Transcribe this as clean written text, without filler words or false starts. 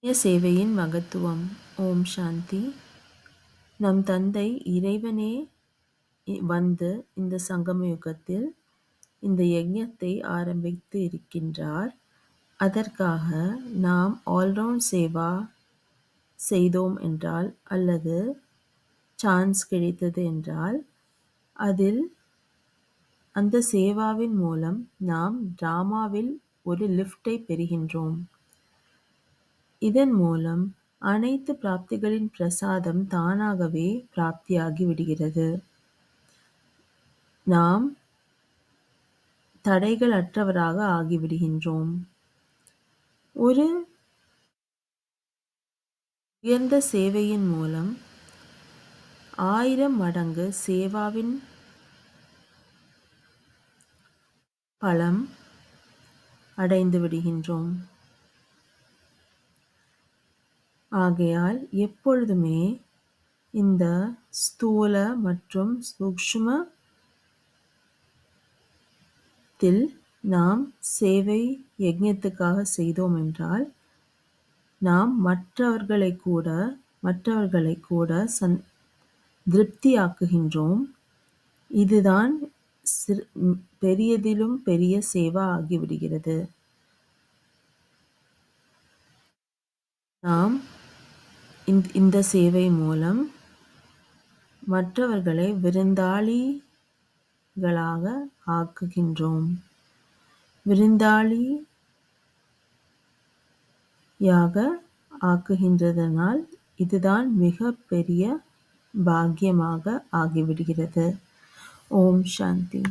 சேவையின் மகத்துவம். ஓம் சாந்தி. நம் தந்தை இறைவனே வந்து இந்த சங்கம யுகத்தில் இந்த யஜ்ஞத்தை ஆரம்பித்து இருக்கின்றார். அதற்காக நாம் ஆல்ரவுண்ட் சேவா செய்தோம் என்றால் அல்லது சான்ஸ் கிடைத்தது என்றால் அதில் அந்த சேவாவின் மூலம் நாம் டிராமாவில் ஒரு லிஃப்டை பெறுகின்றோம். இதன் மூலம் அனைத்து பிராப்திகளின் பிரசாதம் தானாகவே பிராப்தியாகி விடுகிறது. நாம் தடைகள் அற்றவராக ஆகிவிடுகின்றோம். ஒரு உயர்ந்த சேவையின் மூலம் 1000 மடங்கு சேவாவின் பலம் அடைந்து விடுகின்றோம். ஆகையால் எப்பொழுதுமே இந்த ஸ்தூல மற்றும் சூக்ஷ்மத்தில் நாம் சேவை யஜ்ஞத்துக்காக செய்தோம் என்றால் நாம் மற்றவர்களை கூட திருப்தியாக்குகின்றோம். இதுதான் பெரியதிலும் பெரிய சேவா ஆகிவிடுகிறது. நாம் இந்த சேவை மூலம் மற்றவர்களை விருந்தாளிகளாக ஆக்குகின்றோம். விருந்தாளியாக ஆக்குகின்றதனால் இதுதான் மிக பெரிய பாக்கியமாக ஆகிவிடுகிறது. ஓம் சாந்தி.